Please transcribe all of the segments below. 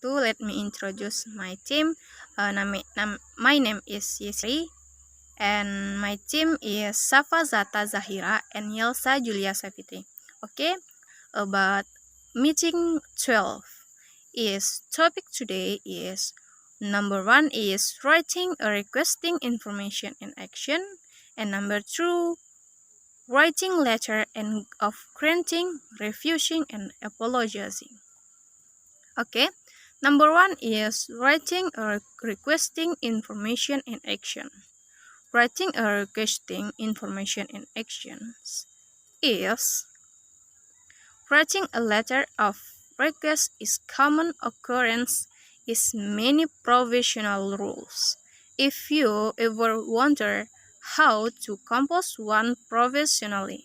wabarakatuh. Let me introduce my team. My name is Yesri, and my team is Safa Zata Zahira and Yelsa Julia Savitri. Okay, about meeting 12 is topic today is number 1 is writing or requesting information and action, and number 2 writing letter and of granting, refusing, and apologizing. Okay, number 1 is writing or requesting information and action. Writing or requesting information and actions is writing a letter of request is common occurrence is many professional rules. If you ever wonder how to compose one professionally,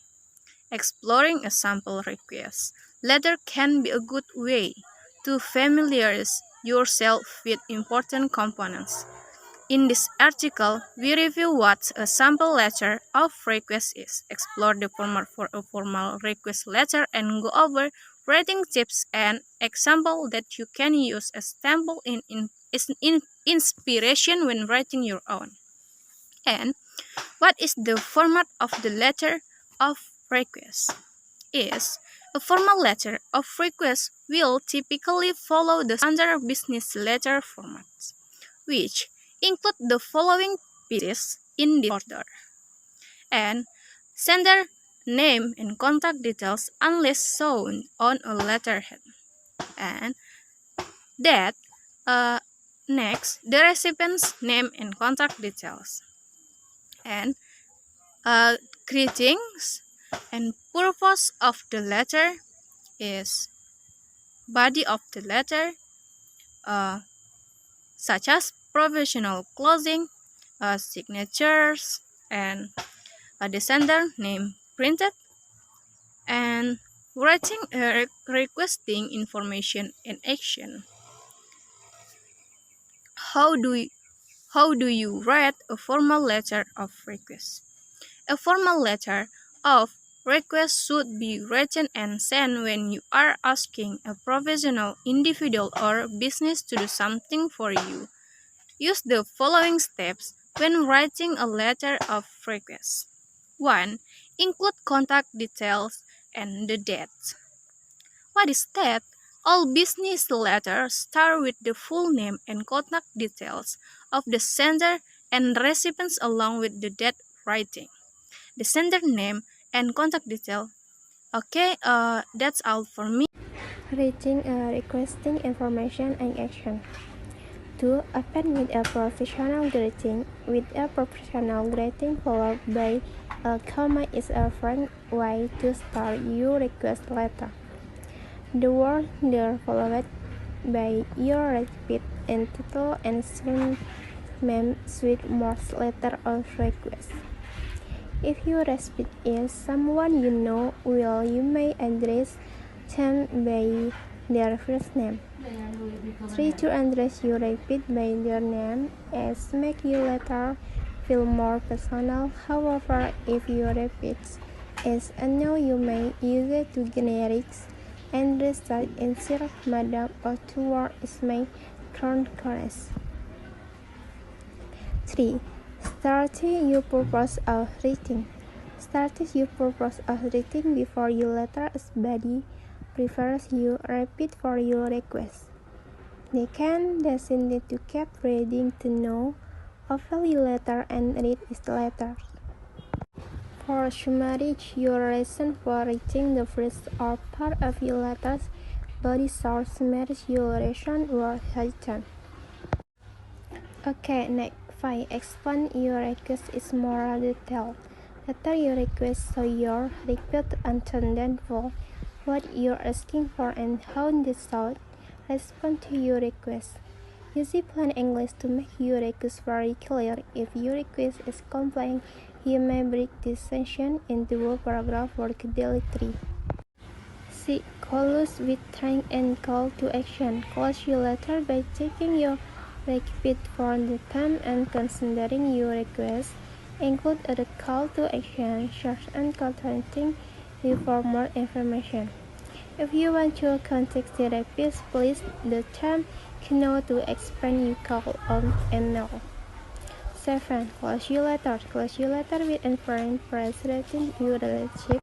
exploring a sample request letter can be a good way to familiarize yourself with important components. In this article, we review what a sample letter of request is, explore the format for a formal request letter, and go over writing tips and examples that you can use as sample in inspiration when writing your own. And what is the format of the letter of request? Is a formal letter of request will typically follow the standard business letter format, which include the following pieces in this order, and sender name and contact details unless shown on a letterhead, and that next the recipient's name and contact details, and greetings and purpose of the letter is body of the letter, such as professional closing, signatures, and the sender name printed, and writing requesting information and action. How do you write a formal letter of request? A formal letter of request should be written and sent when you are asking a professional, individual, or business to do something for you. Use the following steps when writing a letter of request. 1. Include contact details and the date. What is that? All business letters start with the full name and contact details of the sender and recipients along with the date writing. The sender name and contact detail. Okay, that's all for me. Writing requesting information and action. 2. Open with a professional greeting. With a professional greeting followed by a comma is a frank way to start your request letter. The word there followed by your repeat and title and soon memes with most letter of request. If your recipient is someone you know well, you may address them by their first name. 3. To address your repeat by their name as make your letter feel more personal. However, if your repeat is unknown, you may use it to generics and restart instead of madam or toward is my current chorus. 3. Starting your purpose of writing. Starting your purpose of writing before your letter is body prefers you repeat for your request. They can doesn't need to keep reading to know of your letter and read its letters. For summary, your reason for writing the first or part of your letters body source summaries your reason or written. Okay, next 5. Explain your request is more detailed. Letter your request so your repeat intended for what you're asking for and how they should respond to your request. Use plain English to make your request very clear. If your request is complex, you may break this section into a paragraph or delivery. 6. Close with thank and call to action. Close your letter by taking your repeat for the time and considering your request. Include a call to action, search and contacting you for more information. If you want to contact therapist, please the term "know" to explain you call on and know. 7. Close you letter. Close you letter with inferring preceding your relationship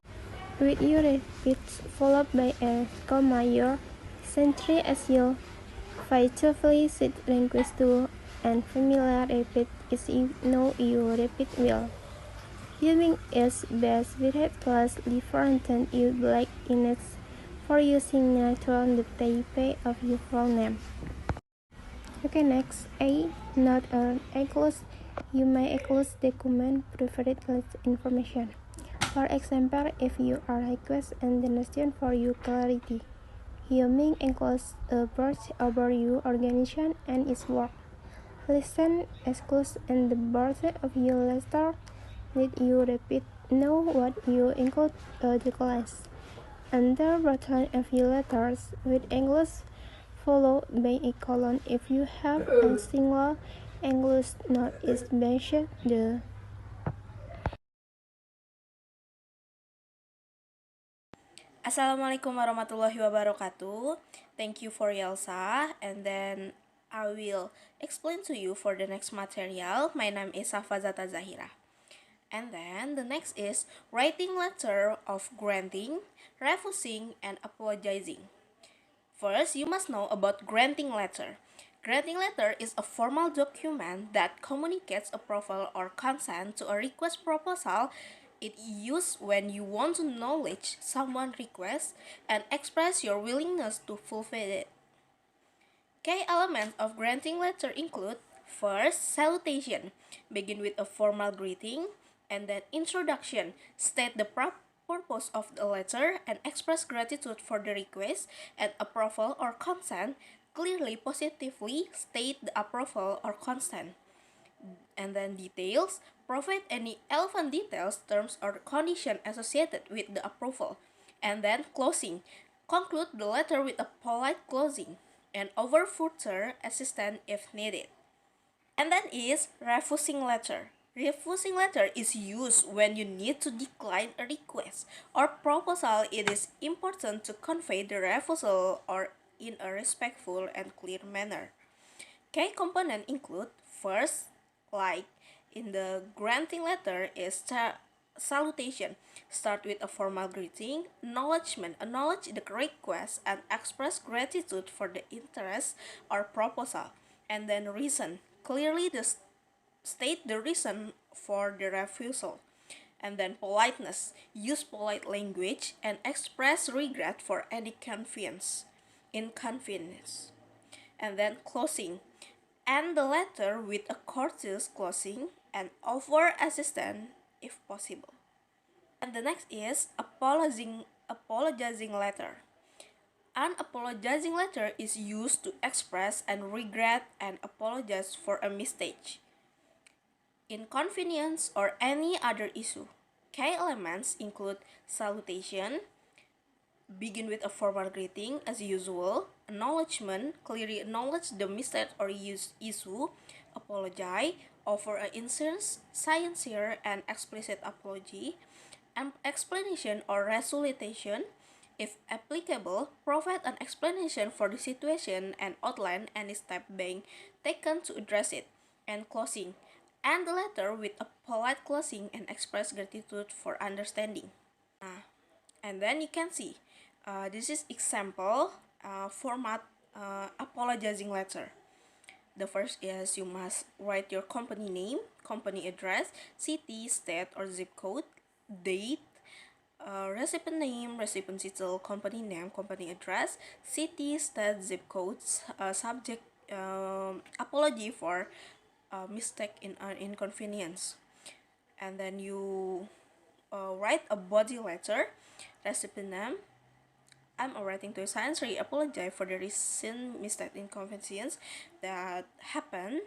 with your repeats followed by a comma your century as you faithfully sit language to and familiar repeat is you know you repeat well. Using is best with class different than you black in it for using natural the type of your full name. Okay, next A. Not an enclosed. You may enclose document preferred information. For example, if you are request and donation for your clarity, you may enclose a brush over your organization and its work. Listen, exclude, and the birth of your letter. Let you repeat know what you include the class. Under button of your letters with English followed by a colon if you have a single English note is mentioned the. Assalamualaikum warahmatullahi wabarakatuh. Thank you for Yelsa, and then I will explain to you for the next material. My name is Safazata Zahira. And then the next is writing letter of granting, refusing, and apologizing. First, you must know about granting letter. Granting letter is a formal document that communicates approval or consent to a request proposal. It used when you want to acknowledge someone's request and express your willingness to fulfill it. Key elements of granting letter include: first, salutation, begin with a formal greeting, and then introduction, state the purpose of the letter and express gratitude for the request, and approval or consent, clearly positively state the approval or consent. And then details, provide any relevant details, terms, or condition associated with the approval. And then closing, conclude the letter with a polite closing and offer further assistance if needed. And then is refusing letter. Refusing letter is used when you need to decline a request or proposal. It is important to convey the refusal or in a respectful and clear manner. Key components include: first, like in the granting letter is salutation. Start with a formal greeting, acknowledgement, acknowledge the request and express gratitude for the interest or proposal. And then reason, clearly state the reason for the refusal. And then politeness, use polite language and express regret for any inconvenience. And then closing, end the letter with a courteous closing and offer assistance if possible. And the next is apologizing letter. An apologizing letter is used to express and regret and apologize for a mistake, inconvenience, or any other issue. Key elements include salutation, begin with a formal greeting as usual, acknowledgement, clearly acknowledge the mistake or issue, apologize, offer an sincere and explicit apology, and explanation or resolution. If applicable, provide an explanation for the situation and outline any step being taken to address it. And closing, end the letter with a polite closing and express gratitude for understanding. And then you can see this is example format apologizing letter. The first is you must write your company name, company address, city, state or zip code, date, recipient name, recipient title, company name, company address, city, state, zip codes, subject, apology for mistake in inconvenience. And then you write a body letter, recipient name. I'm writing to sincerely apologize for the recent mistake inconvenience that happened.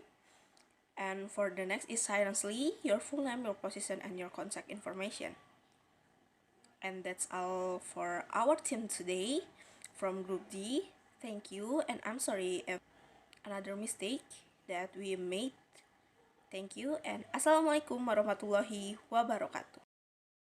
And for the next is silently your full name, your position, and your contact information. And that's all for our team today from Group D. Thank you, and I'm sorry if another mistake that we made. Thank you, and Assalamualaikum warahmatullahi wabarakatuh.